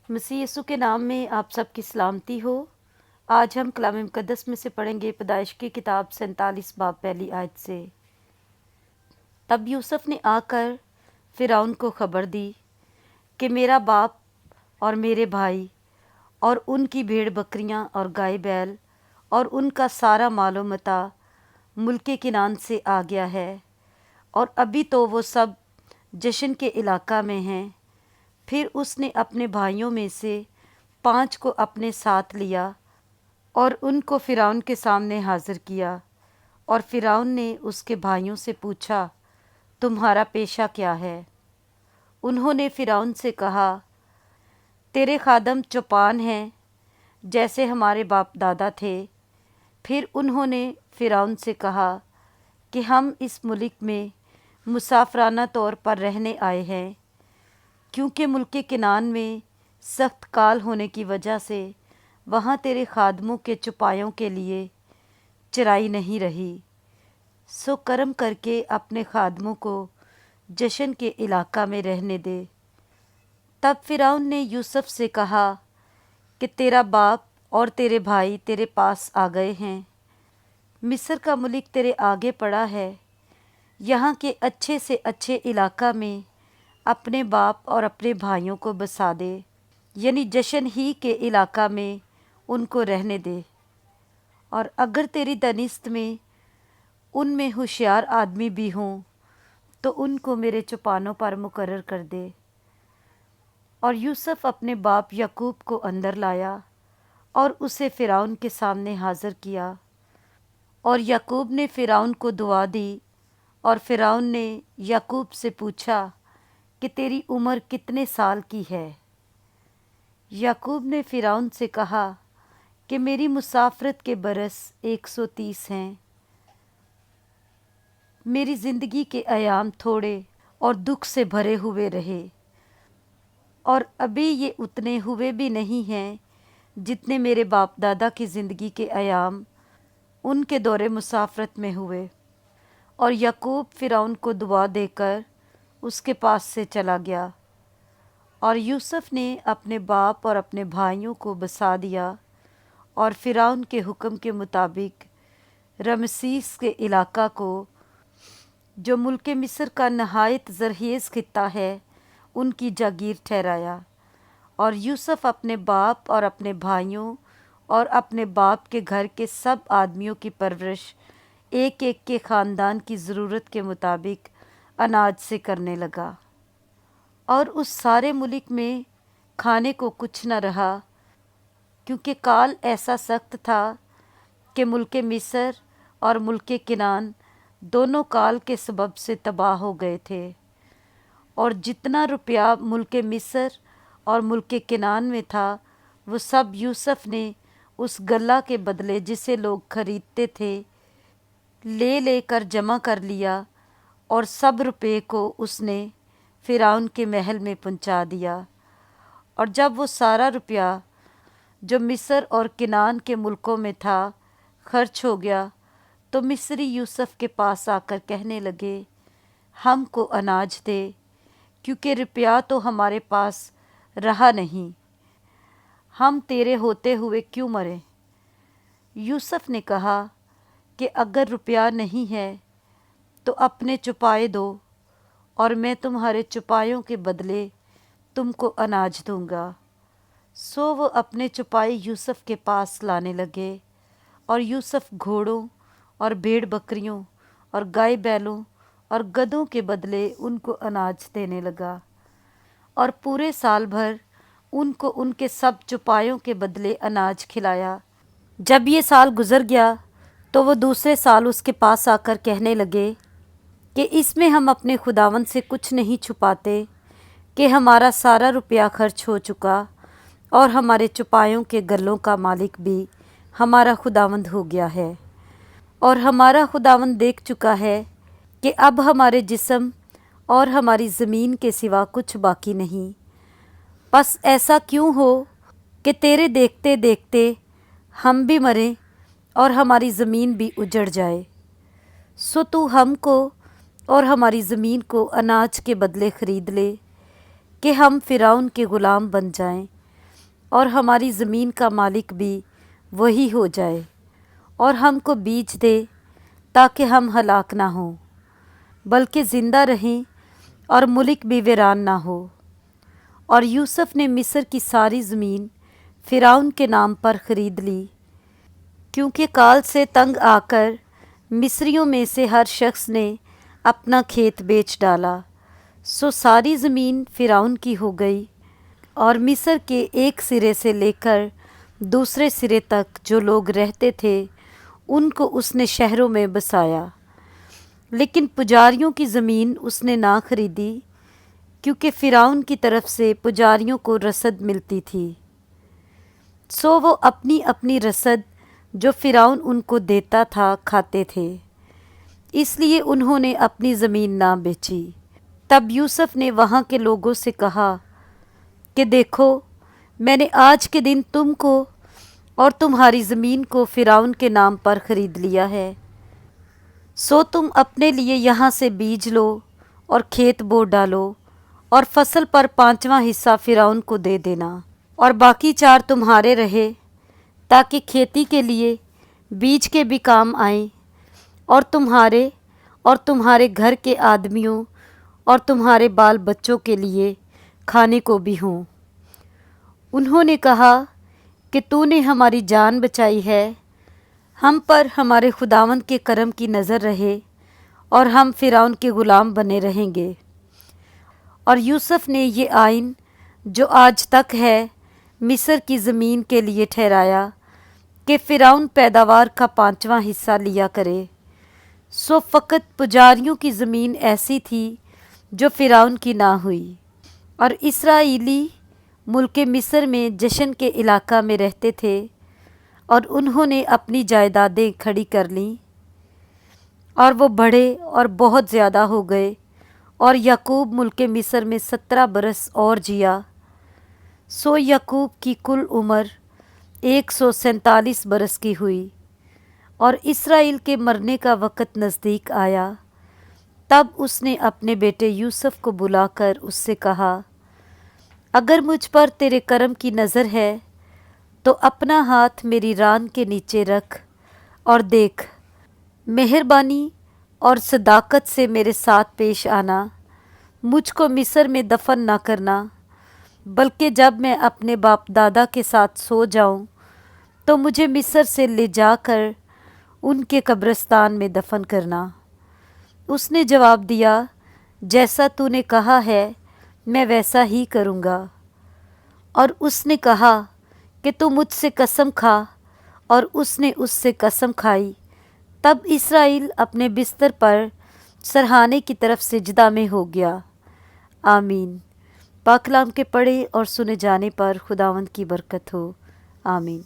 मसीह यीशु के नाम में आप सबकी सलामती हो। आज हम कलाम मुकद्दस में से पढ़ेंगे पैदाइश की किताब 47 बाब पहली आयत से। तब यूसुफ ने आकर फ़िरौन को खबर दी कि मेरा बाप और मेरे भाई और उनकी भेड़ बकरियां और गाय बैल और उनका सारा मालो मता मुल्के किनान से आ गया है, और अभी तो वो सब जशन के इलाका में हैं। फिर उसने अपने भाइयों में से 5 को अपने साथ लिया और उनको फ़िरौन के सामने हाजिर किया। और फ़िरौन ने उसके भाइयों से पूछा, तुम्हारा पेशा क्या है? उन्होंने फ़िरौन से कहा, तेरे खादम चौपान हैं, जैसे हमारे बाप दादा थे। फिर उन्होंने फ़िरौन से कहा कि हम इस मुल्क में मुसाफराना तौर पर रहने आए हैं, क्योंकि मुल्के किनान में सख्त काल होने की वजह से वहाँ तेरे खादमों के चुपायों के लिए चराई नहीं रही। सो करम करके अपने खादमों को जशन के इलाका में रहने दे। तब फ़िरौन ने यूसुफ से कहा कि तेरा बाप और तेरे भाई तेरे पास आ गए हैं। मिस्र का मुल्क तेरे आगे पड़ा है। यहाँ के अच्छे से अच्छे इलाका में अपने बाप और अपने भाइयों को बसा दे, यानी जशन ही के इलाका में उनको रहने दे। और अगर तेरी दनिस्त में उनमें होशियार आदमी भी हों तो उनको मेरे चौपानों पर मुकर्रर कर दे। और यूसुफ अपने बाप याकूब को अंदर लाया और उसे फ़िरौन के सामने हाजिर किया। और याकूब ने फ़िरौन को दुआ दी। और फ़िरौन ने याकूब से पूछा कि तेरी उम्र कितने साल की है? याकूब ने फ़िरौन से कहा कि मेरी मुसाफरत के बरस 130 हैं। मेरी ज़िंदगी के अयाम थोड़े और दुख से भरे हुए रहे, और अभी ये उतने हुए भी नहीं हैं जितने मेरे बाप दादा की ज़िंदगी के अयाम उनके दौरे मुसाफरत में हुए। और याकूब फ़िरौन को दुआ देकर उसके पास से चला गया। और यूसुफ ने अपने बाप और अपने भाइयों को बसा दिया और फ़िरौन के हुक्म के मुताबिक रमसीस के इलाका को, जो मुल्क मिस्र का नहायत ज़रखेज़ खित्ता है, उनकी जागीर ठहराया। और यूसुफ अपने बाप और अपने भाइयों और अपने बाप के घर के सब आदमियों की परवरिश एक एक के ख़ानदान की ज़रूरत के मुताबिक अनाज से करने लगा। और उस सारे मुल्क में खाने को कुछ न रहा, क्योंकि काल ऐसा सख्त था कि मुल्क मिस्र और मुल्क किनान दोनों काल के सबब से तबाह हो गए थे। और जितना रुपया मुल्क मिस्र और मुल्क किनान में था, वो सब यूसुफ ने उस गल्ला के बदले जिसे लोग खरीदते थे ले लेकर जमा कर लिया। और सब रुपये को उसने फ़िरौन के महल में पहुंचा दिया। और जब वो सारा रुपया जो मिस्र और किनान के मुल्कों में था खर्च हो गया, तो मिस्री यूसुफ के पास आकर कहने लगे, हमको अनाज दे, क्योंकि रुपया तो हमारे पास रहा नहीं। हम तेरे होते हुए क्यों मरें? यूसुफ ने कहा कि अगर रुपया नहीं है तो अपने चुपाए दो, और मैं तुम्हारे चुपायों के बदले तुमको अनाज दूंगा। सो वो अपने चुपाए यूसुफ के पास लाने लगे। और यूसुफ घोड़ों और भेड़ बकरियों और गाय बैलों और गधों के बदले उनको अनाज देने लगा। और पूरे साल भर उनको उनके सब चुपायों के बदले अनाज खिलाया। जब ये साल गुज़र गया तो वो दूसरे साल उसके पास आकर कहने लगे कि इसमें हम अपने खुदावंद से कुछ नहीं छुपाते कि हमारा सारा रुपया खर्च हो चुका, और हमारे चुपायों के गलों का मालिक भी हमारा खुदावंद हो गया है। और हमारा खुदावंद देख चुका है कि अब हमारे जिस्म और हमारी ज़मीन के सिवा कुछ बाकी नहीं। बस ऐसा क्यों हो कि तेरे देखते देखते हम भी मरें और हमारी ज़मीन भी उजड़ जाए। सो तू हमको और हमारी ज़मीन को अनाज के बदले ख़रीद ले, कि हम फ़िरौन के ग़ुलाम बन जाएं اور ہماری زمین کا مالک بھی وہی ہو جائے، اور ہم کو بیچ دے تاکہ ہم ہلاک نہ ہوں بلکہ زندہ رہیں اور ملک بھی ویران نہ ہو۔ اور یوسف نے مصر کی ساری زمین فرعون کے نام پر خرید لی، کیونکہ کال سے تنگ آ کر مصریوں میں سے ہر شخص نے اپنا کھیت بیچ ڈالا، سو ساری زمین فرعون کی ہو گئی۔ اور مصر کے ایک سرے سے لے کر دوسرے سرے تک جو لوگ رہتے تھے ان کو اس نے شہروں میں بسایا، لیکن پجاریوں کی زمین اس نے نہ خریدی، کیونکہ فرعون کی طرف سے پجاریوں کو رسد ملتی تھی، سو وہ اپنی اپنی رسد جو فرعون ان کو دیتا تھا کھاتے تھے، اس لیے انہوں نے اپنی زمین نہ بیچی۔ تب یوسف نے وہاں کے لوگوں سے کہا کہ دیکھو، میں نے آج کے دن تم کو اور تمہاری زمین کو فرعون کے نام پر خرید لیا ہے، سو تم اپنے لیے یہاں سے بیج لو اور کھیت بو ڈالو، اور فصل پر 5واں حصہ فرعون کو دے دینا، اور باقی 4 تمہارے رہے، تاکہ کھیتی کے لیے بیج کے بھی کام آئیں، اور تمہارے گھر کے آدمیوں اور تمہارے بال بچوں کے لیے کھانے کو بھی ہوں۔ انہوں نے کہا کہ تو نے ہماری جان بچائی ہے، ہم پر ہمارے خداوند کے کرم کی نظر رہے، اور ہم فرعون کے غلام بنے رہیں گے۔ اور یوسف نے یہ آئین جو آج تک ہے مصر کی زمین کے لیے ٹھہرایا کہ فرعون پیداوار کا 5واں حصہ لیا کرے، سو فقط پجاریوں کی زمین ایسی تھی جو فرعون کی نہ ہوئی۔ اور اسرائیلی ملک مصر میں جشن کے علاقہ میں رہتے تھے، اور انہوں نے اپنی جائیدادیں کھڑی کر لیں، اور وہ بڑھے اور بہت زیادہ ہو گئے، اور یعقوب ملک مصر میں 17 برس اور جیا، سو یعقوب کی کل عمر 147 برس کی ہوئی۔ اور اسرائیل کے مرنے کا وقت نزدیک آیا، تب اس نے اپنے بیٹے یوسف کو بلا کر اس سے کہا، اگر مجھ پر تیرے کرم کی نظر ہے تو اپنا ہاتھ میری ران کے نیچے رکھ، اور دیکھ، مہربانی اور صداقت سے میرے ساتھ پیش آنا، مجھ کو مصر میں دفن نہ کرنا، بلکہ جب میں اپنے باپ دادا کے ساتھ سو جاؤں تو مجھے مصر سے لے جا کر ان کے قبرستان میں دفن کرنا۔ اس نے جواب دیا، جیسا تو نے کہا ہے میں ویسا ہی کروں گا۔ اور اس نے کہا کہ تو مجھ سے قسم کھا، اور اس نے اس سے قسم کھائی۔ تب اسرائیل اپنے بستر پر سرہانے کی طرف سجدہ میں ہو گیا۔ آمین۔ پاک کلام کے پڑھے اور سنے جانے پر خداوند کی برکت ہو۔ آمین۔